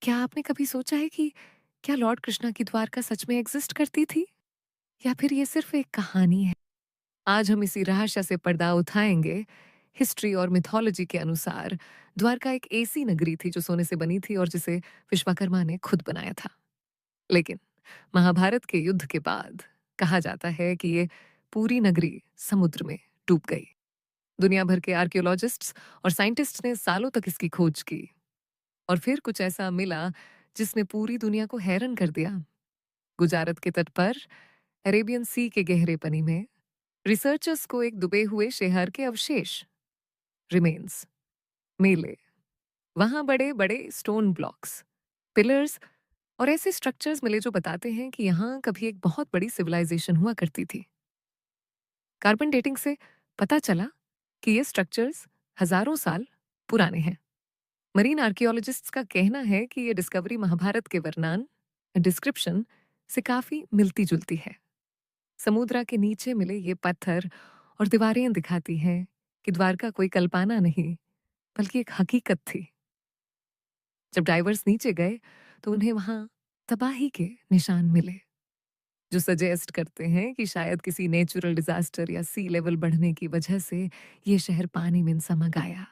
क्या आपने कभी सोचा है कि क्या लॉर्ड कृष्णा की द्वारका सच में एग्जिस्ट करती थी या फिर ये सिर्फ एक कहानी है? आज हम इसी रहस्य से पर्दा उठाएंगे। हिस्ट्री और मिथोलॉजी के अनुसार द्वारका एक ऐसी नगरी थी जो सोने से बनी थी और जिसे विश्वकर्मा ने खुद बनाया था। लेकिन महाभारत के युद्ध के बाद कहा जाता है कि ये पूरी नगरी समुद्र में डूब गई। दुनिया भर के आर्कियोलॉजिस्ट्स और साइंटिस्ट्स ने सालों तक इसकी खोज की और फिर कुछ ऐसा मिला जिसने पूरी दुनिया को हैरान कर दिया। गुजारत के तट पर अरेबियन सी के गहरे पानी में रिसर्चर्स को एक डूबे हुए शहर के अवशेष रिमेन्स मिले। वहां बड़े बड़े स्टोन ब्लॉक्स, पिलर्स और ऐसे स्ट्रक्चर्स मिले जो बताते हैं कि यहाँ कभी एक बहुत बड़ी सिविलाइजेशन हुआ करती थी। कार्बन डेटिंग से पता चला कि ये स्ट्रक्चर्स हजारों साल पुराने हैं। मरीन आर्कियोलॉजिस्ट्स का कहना है कि ये डिस्कवरी महाभारत के वर्णन डिस्क्रिप्शन से काफी मिलती जुलती है। समुद्र के नीचे मिले ये पत्थर और दीवारें दिखाती हैं कि द्वारका कोई कल्पना नहीं बल्कि एक हकीकत थी। जब डाइवर्स नीचे गए तो उन्हें वहां तबाही के निशान मिले जो सजेस्ट करते हैं कि शायद किसी नेचुरल डिजास्टर या सी लेवल बढ़ने की वजह से ये शहर पानी में समा गया।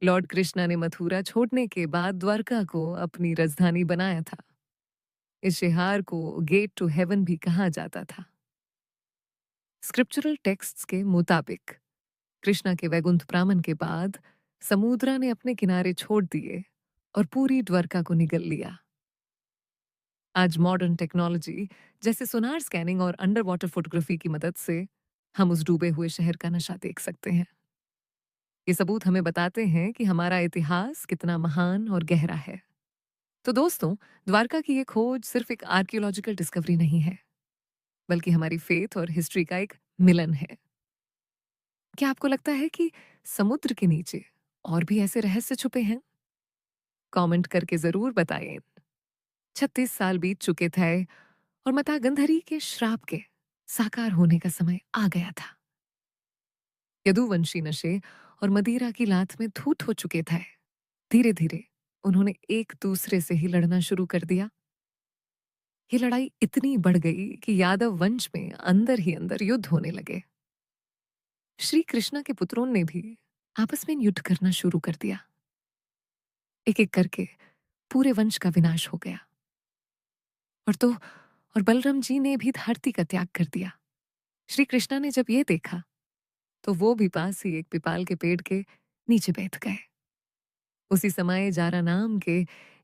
लॉर्ड कृष्णा ने मथुरा छोड़ने के बाद द्वारका को अपनी राजधानी बनाया था। इस शहर को गेट टू हेवन भी कहा जाता था। स्क्रिप्चरल टेक्स्ट्स के मुताबिक कृष्णा के वैकुंठ प्रामन के बाद समुद्रा ने अपने किनारे छोड़ दिए और पूरी द्वारका को निगल लिया। आज मॉडर्न टेक्नोलॉजी जैसे सोनार स्कैनिंग और अंडर वाटर फोटोग्राफी की मदद से हम उस डूबे हुए शहर का नशा देख सकते हैं। ये सबूत हमें बताते हैं कि हमारा इतिहास कितना महान और गहरा है। तो दोस्तों, द्वारका की ये खोज सिर्फ एक आर्कियोलॉजिकल डिस्कवरी नहीं है, बल्कि हमारी फेथ और हिस्ट्री का एक मिलन है। क्या आपको लगता है कि समुद्र के नीचे और भी ऐसे रहस्य छुपे हैं? कमेंट करके जरूर बताइए। 36 साल बीत चुके थे और माता गंधरी के श्राप के साकार होने का समय आ गया था। यदुवंशी नशे और मदिरा की लात में धूत हो चुके थे। धीरे धीरे उन्होंने एक दूसरे से ही लड़ना शुरू कर दिया। ये लड़ाई इतनी बढ़ गई कि यादव वंश में अंदर ही अंदर युद्ध होने लगे। श्री कृष्णा के पुत्रों ने भी आपस में युद्ध करना शुरू कर दिया। एक एक करके पूरे वंश का विनाश हो गया। और बलराम जी ने भी धरती का त्याग कर दिया। श्री कृष्णा ने जब ये देखा तो वो भी पास ही एक पिपाल के पेड़ के नीचे बैठ गए। उसी समय जारा नाम के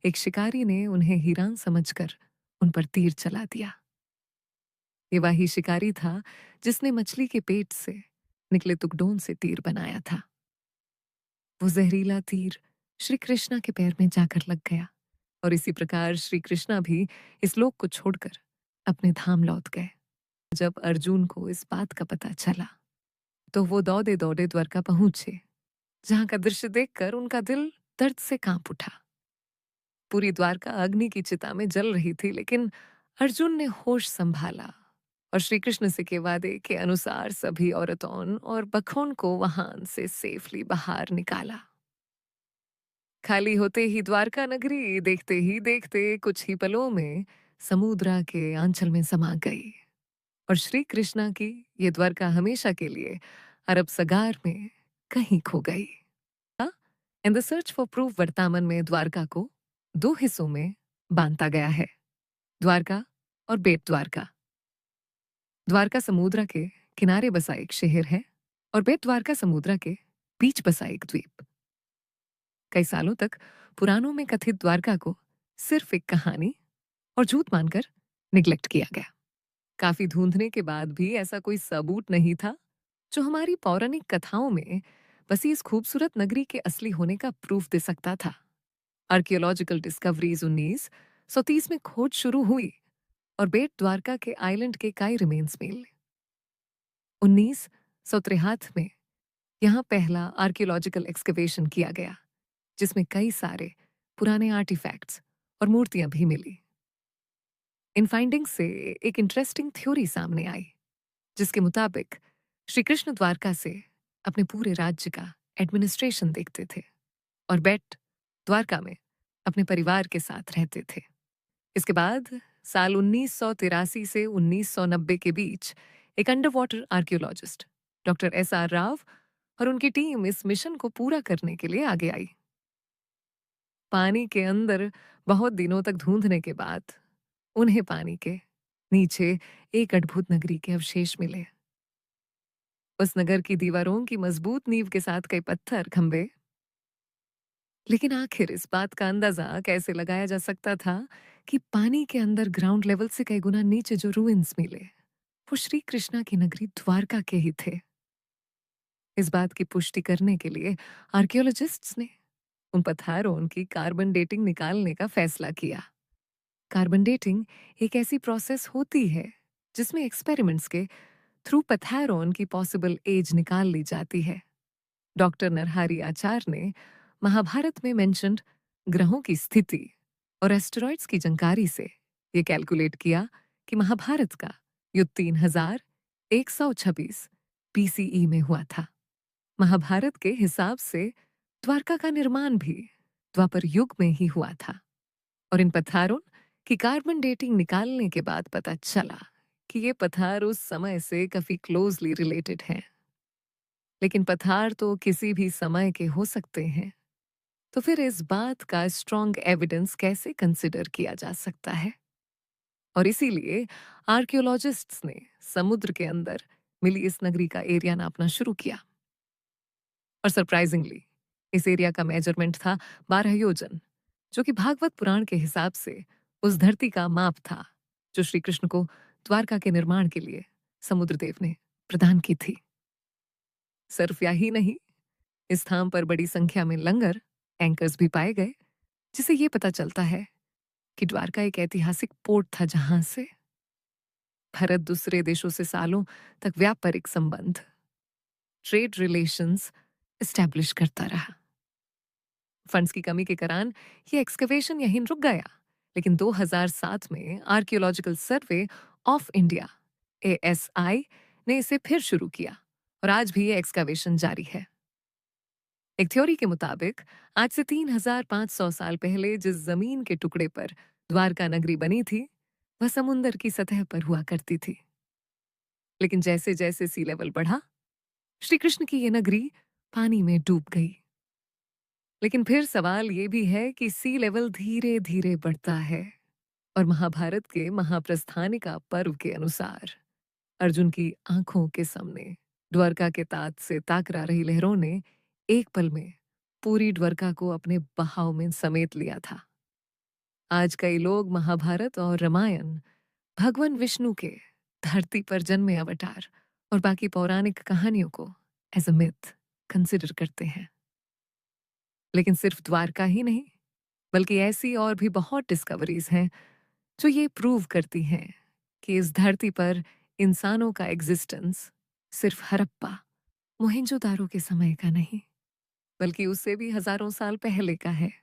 एक शिकारी ने उन्हें हीरान समझकर उन पर तीर चला दिया। ये वही शिकारी था जिसने मछली के पेट से निकले टुकड़ों से तीर बनाया था। वो जहरीला तीर श्री कृष्णा के पैर में जाकर लग गया और इसी प्रकार श्री कृष्णा भी इस लोक को छोड़कर अपने धाम लौट गए। जब अर्जुन को इस बात का पता चला तो वो दौड़े दौड़े द्वारका पहुंचे, जहां का दृश्य देखकर उनका दिल दर्द से कांप उठा। पूरी द्वारका अग्नि की चिता में जल रही थी, लेकिन अर्जुन ने होश संभाला और श्री कृष्ण से के वादे के अनुसार सभी औरतों और बखों को वहां से सेफली बाहर निकाला। खाली होते ही द्वारका नगरी देखते ही देखते कुछ ही पलों में समुद्रा के आंचल में समा गई और श्री कृष्णा की ये द्वारका हमेशा के लिए अरब सगार में कहीं खो गई। In the search for proof वर्तमान में द्वारका को दो हिस्सों में बांटा गया है, द्वारका और बेट द्वारका। द्वारका समुद्र के किनारे बसा एक शहर है और बेट द्वारका समुद्र के बीच बसा एक द्वीप। कई सालों तक पुराणों में कथित द्वारका को सिर्फ एक कहानी और झूठ मानकर निग्लेक्ट किया गया। काफी ढूंढने के बाद भी ऐसा कोई सबूत नहीं था जो हमारी पौराणिक कथाओं में बसी इस खूबसूरत नगरी के असली होने का प्रूफ दे सकता था। आर्कियोलॉजिकल डिस्कवरीज 1930 में खोज शुरू हुई और बेट द्वारका के आइलैंड के कई रिमेन्स मिले। 1963 में यहाँ पहला आर्कियोलॉजिकल एक्सकवेशन किया गया, जिसमें कई सारे पुराने आर्टिफैक्ट्स और मूर्तियां भी मिली। इन फाइंडिंग्स से एक इंटरेस्टिंग थ्योरी सामने आई, जिसके मुताबिक श्री कृष्ण द्वारका से अपने पूरे राज्य का एडमिनिस्ट्रेशन देखते थे और बेट द्वारका में अपने परिवार के साथ रहते थे। इसके बाद साल 1983 से 1990 के बीच एक under water archaeologist doctor S R Rao और उनकी टीम इस मिशन को पूरा करने के लिए आगे आई। पानी के अंदर बहुत दिनों तक ढूंढने के बाद उन्हें पानी के नीचे एक अद्भुत नगरी के अवशेष मिले। उस नगर की दीवारों की मजबूत नींव के साथ कई पत्थर खंभे। लेकिन आखिर इस बात का अंदाजा कैसे लगाया जा सकता था कि पानी के अंदर ग्राउंड लेवल से कई गुना नीचे जो रूइंस मिले वो श्री कृष्णा की नगरी द्वारका के ही थे। इस बात की पुष्टि करने के लिए आर्कियोलॉजिस्ट्स ने उन पत्थरों की कार्बन डेटिंग निकालने का फैसला किया। कार्बन डेटिंग एक ऐसी प्रोसेस होती है जिसमें एक्सपेरिमेंट्स के थ्रू पत्थरों की पॉसिबल एज निकाल ली जाती है। डॉक्टर नरहरि आचार्य ने महाभारत में मेंशन्ड ग्रहों की स्थिति और एस्टेरॉइड्स की जानकारी से ये कैलकुलेट किया कि महाभारत का युद्ध 3126 BCE में हुआ था। महाभारत के हिसाब से द्वारका का निर्माण भी द्वापर युग में ही हुआ था। और इन पत्थरों की कार्बन डेटिंग निकालने के बाद पता चला कि ये पत्थर उस समय से काफी क्लोजली रिलेटेड हैं। लेकिन पत्थर तो किसी भी समय के हो सकते हैं, तो फिर इस बात का स्ट्रॉन्ग एविडेंस कैसे कंसिडर किया जा सकता है? और इसीलिए आर्कियोलॉजिस्ट्स ने समुद्र के अंदर मिली इस नगरी का एरिया नापना शुरू किया। और सरप्राइजिंगली इस एरिया का मेजरमेंट था 12 योजन, जो कि भागवत पुराण के हिसाब से उस धरती का माप था जो श्री कृष्ण को द्वारका के निर्माण के लिए समुद्रदेव ने प्रदान की थी। सिर्फ यही नहीं, इस स्थान पर बड़ी संख्या में लंगर एंकर्स भी पाए गए, जिसे ये पता चलता है कि द्वारका एक ऐतिहासिक पोर्ट था जहां से भारत दूसरे देशों से सालों तक व्यापारिक संबंध ट्रेड रिलेशंस एस्टैब्लिश करता रहा। फंड्स की कमी के कारण ये एक्सकवेशन यहीं रुक गया, लेकिन 2007 में archaeological survey of India ASI ने इसे फिर शुरू किया और आज भी ये एक्सकवेशन जारी है। एक थ्योरी के मुताबिक आज से 3500 साल पहले जिस जमीन के टुकड़े पर द्वारका नगरी बनी थी वह समुंदर की सतह पर हुआ करती थी। लेकिन जैसे जैसे सी लेवल बढ़ा, श्री कृष्ण की ये नगरी पानी में डूब गई। लेकिन फिर सवाल ये भी है कि सी लेवल धीरे धीरे बढ़ता है और महाभारत के महाप्रस्थानिका पर्व के अनुसार अर्जुन की आंखों के सामने द्वारका के तात से ताकरा रही लहरों ने एक पल में पूरी द्वारका को अपने बहाव में समेट लिया था। आज कई लोग महाभारत और रामायण भगवान विष्णु के धरती पर जन्मे अवतार और बाकी पौराणिक कहानियों को एज अ मिथ कंसिडर करते हैं। लेकिन सिर्फ द्वारका ही नहीं, बल्कि ऐसी और भी बहुत डिस्कवरीज हैं जो ये प्रूव करती हैं कि इस धरती पर इंसानों का एग्जिस्टेंस सिर्फ हड़प्पा मोहेंजोदारो के समय का नहीं, बल्कि उससे भी हजारों साल पहले का है।